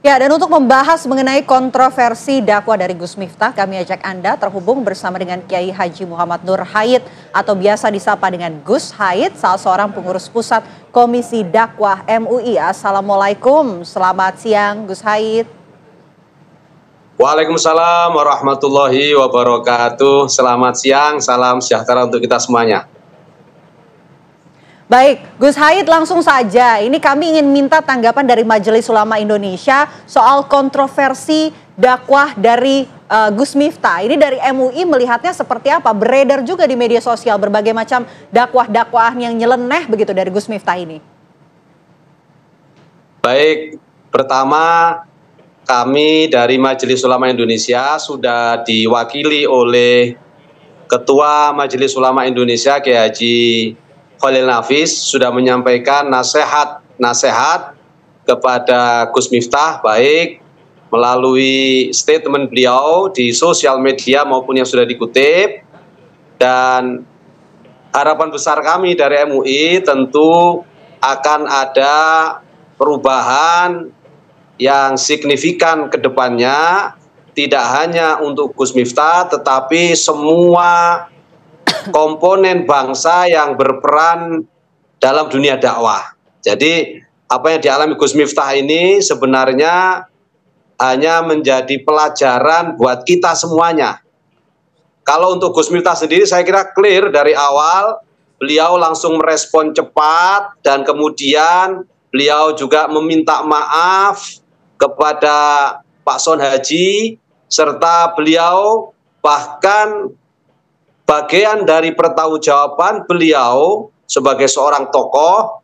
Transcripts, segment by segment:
Ya, dan untuk membahas mengenai kontroversi dakwah dari Gus Miftah, kami ajak Anda terhubung bersama dengan Kiai Haji Muhammad Nur Hayit atau biasa disapa dengan Gus Hayit, salah seorang pengurus pusat Komisi Dakwah MUI. Assalamualaikum, selamat siang Gus Hayit. Waalaikumsalam warahmatullahi wabarakatuh. Selamat siang, salam sejahtera untuk kita semuanya. Baik, Gus Hayit, langsung saja. Ini kami ingin minta tanggapan dari Majelis Ulama Indonesia soal kontroversi dakwah dari Gus Miftah. Ini dari MUI melihatnya seperti apa? Beredar juga di media sosial berbagai macam dakwah-dakwah yang nyeleneh begitu dari Gus Miftah ini. Baik, pertama kami dari Majelis Ulama Indonesia sudah diwakili oleh Ketua Majelis Ulama Indonesia Kiai Haji Khalil Nafis sudah menyampaikan nasihat kepada Gus Miftah, baik melalui statement beliau di sosial media maupun yang sudah dikutip. Dan harapan besar kami dari MUI tentu akan ada perubahan yang signifikan ke depannya, tidak hanya untuk Gus Miftah tetapi semua komponen bangsa yang berperan dalam dunia dakwah. Jadi apa yang dialami Gus Miftah ini sebenarnya hanya menjadi pelajaran buat kita semuanya. Kalau untuk Gus Miftah sendiri saya kira clear dari awal, beliau langsung merespon cepat dan kemudian beliau juga meminta maaf kepada Pak Son Haji serta beliau bahkan bagian dari pertanggungjawaban beliau sebagai seorang tokoh,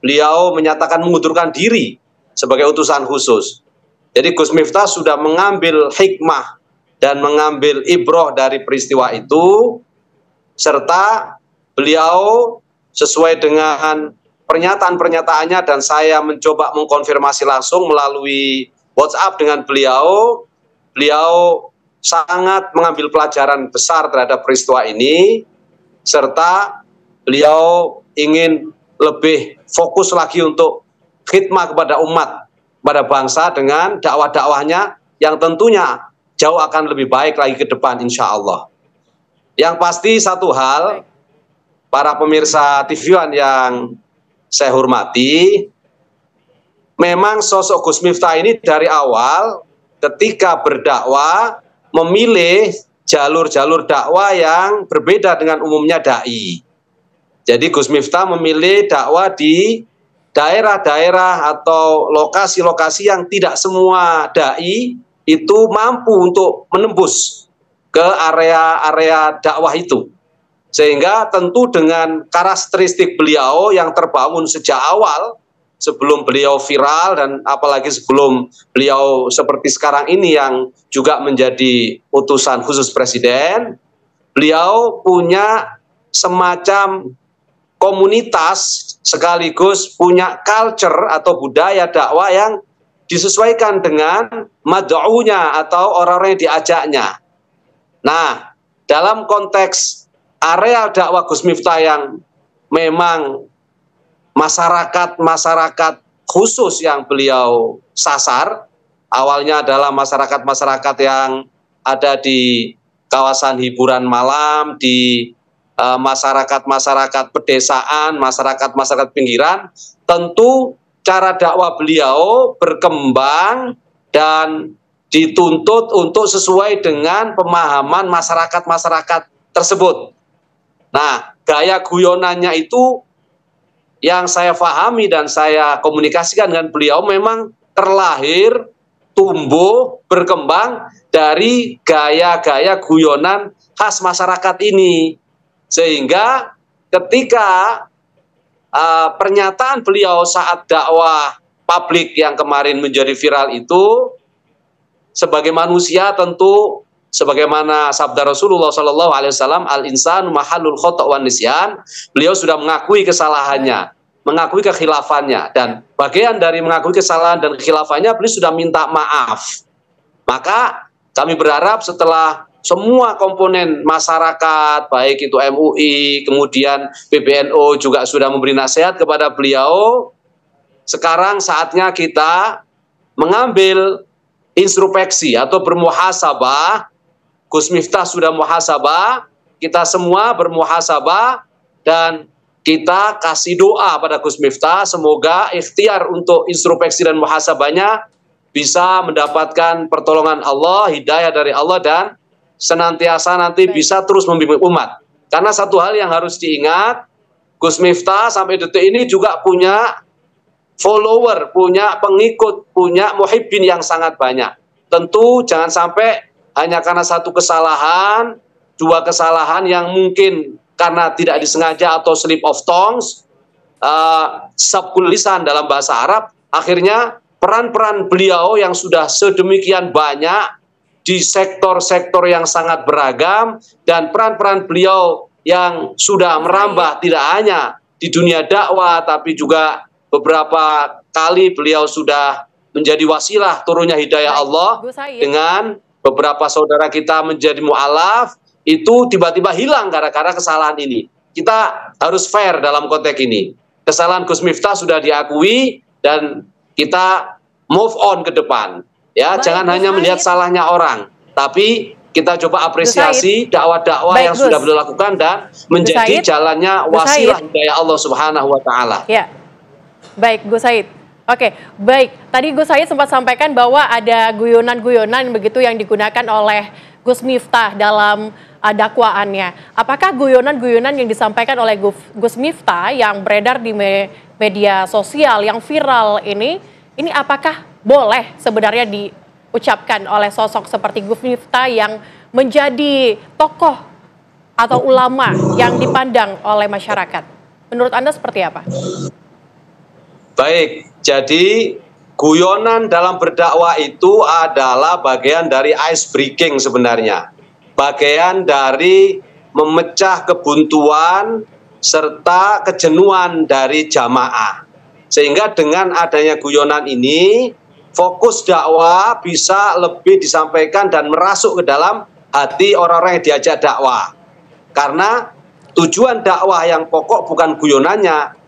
beliau menyatakan mengundurkan diri sebagai utusan khusus. Jadi Gus Miftah sudah mengambil hikmah dan mengambil ibroh dari peristiwa itu, serta beliau sesuai dengan pernyataan-pernyataannya dan saya mencoba mengkonfirmasi langsung melalui WhatsApp dengan beliau, beliau sangat mengambil pelajaran besar terhadap peristiwa ini, serta beliau ingin lebih fokus lagi untuk khidmah kepada umat, pada bangsa dengan dakwah-dakwahnya yang tentunya jauh akan lebih baik lagi ke depan insya Allah. Yang pasti satu hal, para pemirsa TV One yang saya hormati, memang sosok Gus Miftah ini dari awal ketika berdakwah memilih jalur-jalur dakwah yang berbeda dengan umumnya dai. Jadi Gus Miftah memilih dakwah di daerah-daerah atau lokasi-lokasi yang tidak semua dai itu mampu untuk menembus ke area-area dakwah itu. Sehingga tentu dengan karakteristik beliau yang terbangun sejak awal, sebelum beliau viral dan apalagi sebelum beliau seperti sekarang ini yang juga menjadi utusan khusus presiden, beliau punya semacam komunitas sekaligus punya culture atau budaya dakwah yang disesuaikan dengan mad'unya atau orang-orang yang diajaknya. Nah, dalam konteks area dakwah Gus Miftah yang memang masyarakat khusus yang beliau sasar, awalnya adalah masyarakat-masyarakat yang ada di kawasan hiburan malam, di masyarakat-masyarakat pedesaan, masyarakat-masyarakat pinggiran, tentu cara dakwah beliau berkembang dan dituntut untuk sesuai dengan pemahaman masyarakat-masyarakat tersebut. Nah, gaya guyonannya itu yang saya pahami dan saya komunikasikan dengan beliau memang terlahir, tumbuh, berkembang dari gaya-gaya guyonan khas masyarakat ini. Sehingga ketika pernyataan beliau saat dakwah publik yang kemarin menjadi viral itu, sebagai manusia tentu sebagaimana sabda Rasulullah SAW, al-insanu mahallul khota' wan nisyan, beliau sudah mengakui kesalahannya, mengakui kekhilafannya, dan bagian dari mengakui kesalahan dan kekhilafannya beliau sudah minta maaf. Maka kami berharap setelah semua komponen masyarakat, baik itu MUI, kemudian PBNU juga sudah memberi nasihat kepada beliau, sekarang saatnya kita mengambil introspeksi atau bermuhasabah. Gus Miftah sudah muhasabah, kita semua bermuhasabah, dan kita kasih doa pada Gus Miftah, semoga ikhtiar untuk introspeksi dan muhasabahnya bisa mendapatkan pertolongan Allah, hidayah dari Allah, dan senantiasa nanti bisa terus membimbing umat. Karena satu hal yang harus diingat, Gus Miftah sampai detik ini juga punya follower, punya pengikut, punya muhibbin yang sangat banyak. Tentu jangan sampai hanya karena satu kesalahan, dua kesalahan yang mungkin karena tidak disengaja atau slip of tongues, sabkul lisan dalam bahasa Arab, akhirnya peran-peran beliau yang sudah sedemikian banyak di sektor-sektor yang sangat beragam, dan peran-peran beliau yang sudah merambah tidak hanya di dunia dakwah, tapi juga beberapa kali beliau sudah menjadi wasilah turunnya hidayah Allah dengan beberapa saudara kita menjadi mu'alaf, itu tiba-tiba hilang gara-gara kesalahan ini. Kita harus fair dalam konteks ini. Kesalahan Gus Miftah sudah diakui dan kita move on ke depan. Ya, jangan hanya melihat salahnya orang, tapi kita coba apresiasi dakwah-dakwah yang sudah beliau lakukan dan menjadi jalannya wasilah hidayah Allah Subhanahu wa taala. Ya. Baik, Gus Said. Oke, baik. Tadi Gus Said sempat sampaikan bahwa ada guyonan-guyonan begitu yang digunakan oleh Gus Miftah dalam dakwaannya. Apakah guyonan-guyonan yang disampaikan oleh Gus Miftah yang beredar di media sosial yang viral ini apakah boleh sebenarnya diucapkan oleh sosok seperti Gus Miftah yang menjadi tokoh atau ulama yang dipandang oleh masyarakat? Menurut Anda seperti apa? Baik, jadi guyonan dalam berdakwah itu adalah bagian dari ice breaking sebenarnya. Bagian dari memecah kebuntuan serta kejenuhan dari jamaah. Sehingga dengan adanya guyonan ini, fokus dakwah bisa lebih disampaikan dan merasuk ke dalam hati orang-orang yang diajak dakwah. Karena tujuan dakwah yang pokok bukan guyonannya,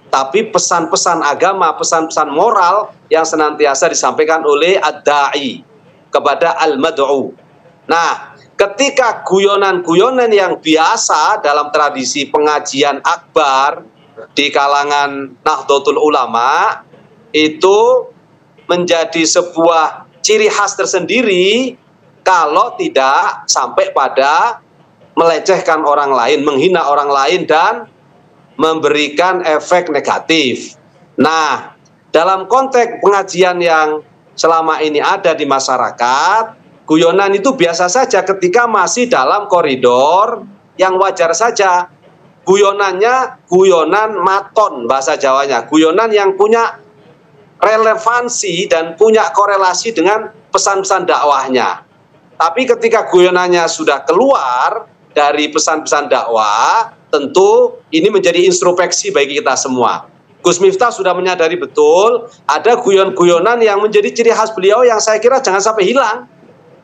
tapi pesan-pesan agama, pesan-pesan moral yang senantiasa disampaikan oleh ad-da'i kepada al-mad'u. Nah, ketika guyonan-guyonan yang biasa dalam tradisi pengajian akbar di kalangan Nahdlatul Ulama itu menjadi sebuah ciri khas tersendiri kalau tidak sampai pada melecehkan orang lain, menghina orang lain, dan memberikan efek negatif. Nah, dalam konteks pengajian yang selama ini ada di masyarakat, guyonan itu biasa saja ketika masih dalam koridor yang wajar saja. Guyonannya guyonan maton bahasa Jawanya, guyonan yang punya relevansi dan punya korelasi dengan pesan-pesan dakwahnya. Tapi ketika guyonannya sudah keluar dari pesan-pesan dakwah, tentu ini menjadi introspeksi bagi kita semua. Gus Miftah sudah menyadari betul ada guyon-guyonan yang menjadi ciri khas beliau yang saya kira jangan sampai hilang.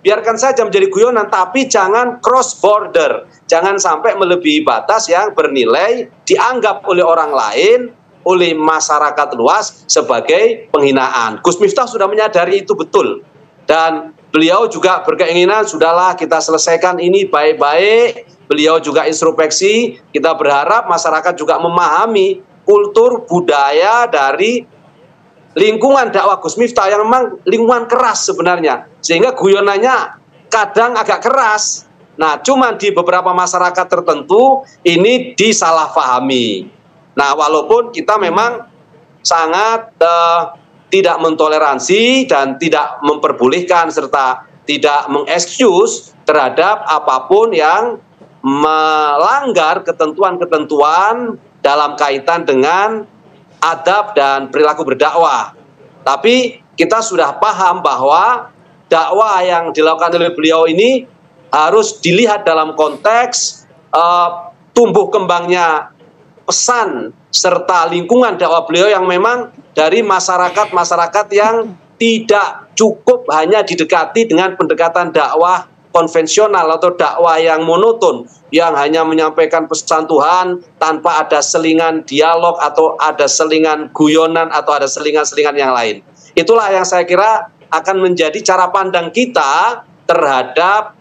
Biarkan saja menjadi guyonan, tapi jangan cross border. Jangan sampai melebihi batas yang bernilai dianggap oleh orang lain, oleh masyarakat luas sebagai penghinaan. Gus Miftah sudah menyadari itu betul. Dan beliau juga berkeinginan, sudahlah kita selesaikan ini baik-baik. Beliau juga introspeksi, kita berharap masyarakat juga memahami kultur budaya dari lingkungan dakwah Gus Miftah yang memang lingkungan keras sebenarnya. Sehingga guyonannya kadang agak keras. Nah, cuman di beberapa masyarakat tertentu ini disalahpahami. Nah, walaupun kita memang sangat tidak mentoleransi dan tidak memperbolehkan serta tidak mengexcuse terhadap apapun yang melanggar ketentuan-ketentuan dalam kaitan dengan adab dan perilaku berdakwah. Tapi kita sudah paham bahwa dakwah yang dilakukan oleh beliau ini harus dilihat dalam konteks tumbuh kembangnya pesan serta lingkungan dakwah beliau yang memang dari masyarakat-masyarakat yang tidak cukup hanya didekati dengan pendekatan dakwah konvensional atau dakwah yang monoton, yang hanya menyampaikan pesan Tuhan tanpa ada selingan dialog atau ada selingan guyonan atau ada selingan-selingan yang lain. Itulah yang saya kira akan menjadi cara pandang kita terhadap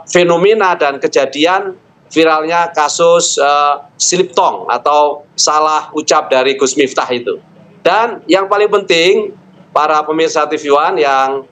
fenomena dan kejadian viralnya kasus slip tongue atau salah ucap dari Gus Miftah itu. Dan yang paling penting, para pemirsa TV One yang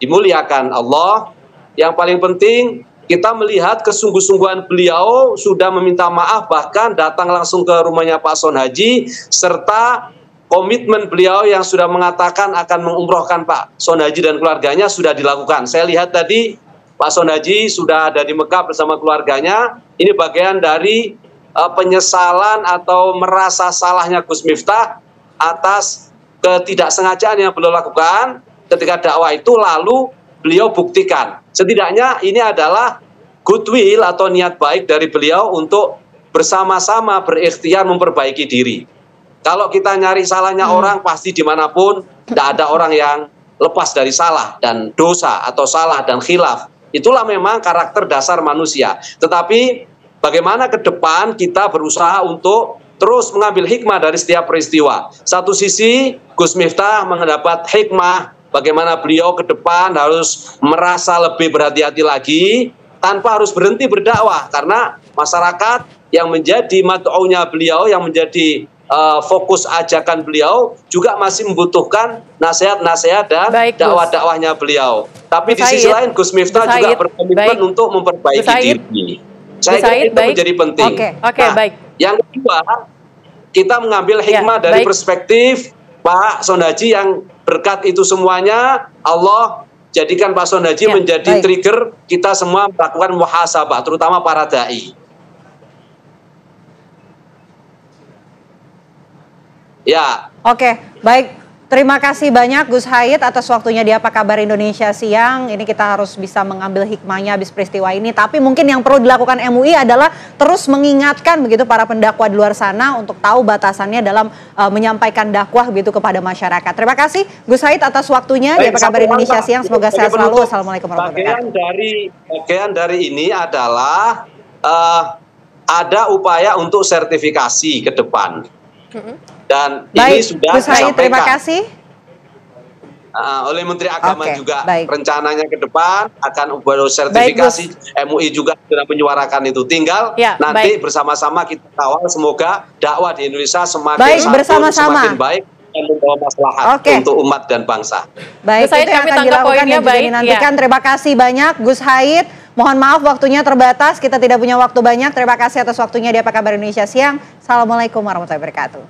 dimuliakan Allah, yang paling penting kita melihat kesungguh-sungguhan beliau sudah meminta maaf, bahkan datang langsung ke rumahnya Pak Son Haji, serta komitmen beliau yang sudah mengatakan akan mengumrohkan Pak Son Haji dan keluarganya sudah dilakukan. Saya lihat tadi Pak Son Haji sudah ada di Mekah bersama keluarganya. Ini bagian dari penyesalan atau merasa salahnya Gus Miftah atas ketidaksengajaan yang beliau lakukan ketika dakwah itu, lalu beliau buktikan. Setidaknya ini adalah goodwill atau niat baik dari beliau untuk bersama-sama berikhtiar memperbaiki diri. Kalau kita nyari salahnya orang, pasti dimanapun tidak ada orang yang lepas dari salah dan dosa atau salah dan khilaf. Itulah memang karakter dasar manusia. Tetapi bagaimana ke depan kita berusaha untuk terus mengambil hikmah dari setiap peristiwa. Satu sisi Gus Miftah mendapat hikmah bagaimana beliau ke depan harus merasa lebih berhati-hati lagi tanpa harus berhenti berdakwah, karena masyarakat yang menjadi mad'unya beliau, yang menjadi fokus ajakan beliau juga masih membutuhkan nasihat-nasihat dan dakwah-dakwahnya beliau. Tapi di sisi lain Gus Miftah juga berkomitmen untuk memperbaiki diri. Saya kira itu menjadi penting. Baik. Yang kedua, kita mengambil hikmah dari perspektif Pak Son Haji yang berkat itu semuanya Allah jadikan Pak Son Haji menjadi trigger kita semua melakukan muhasabah, terutama para dai. Ya. Oke, baik. Terima kasih banyak Gus Haid atas waktunya di Apa Kabar Indonesia Siang. Ini kita harus bisa mengambil hikmahnya habis peristiwa ini. Tapi mungkin yang perlu dilakukan MUI adalah terus mengingatkan begitu para pendakwa di luar sana untuk tahu batasannya dalam menyampaikan dakwah begitu kepada masyarakat. Terima kasih Gus Haid atas waktunya di Apa Kabar Indonesia Siang. Semoga sehat selalu. Assalamualaikum warahmatullahi wabarakatuh. Bagian dari ini adalah ada upaya untuk sertifikasi ke depan. Dan ini sudah Gus Haid, terima kasih. Oleh Menteri Agama juga rencananya ke depan akan baru sertifikasi. MUI juga sudah menyuarakan itu. Tinggal nanti bersama-sama kita kawal, semoga dakwah di Indonesia semakin semakin baik dan membawa maslahat untuk umat dan bangsa. Baik, itu yang akan dilakukan dan juga dinantikan. Terima kasih banyak Gus Haid. Mohon maaf waktunya terbatas, kita tidak punya waktu banyak. Terima kasih atas waktunya di Apa Kabar Indonesia Siang. Assalamualaikum warahmatullahi wabarakatuh.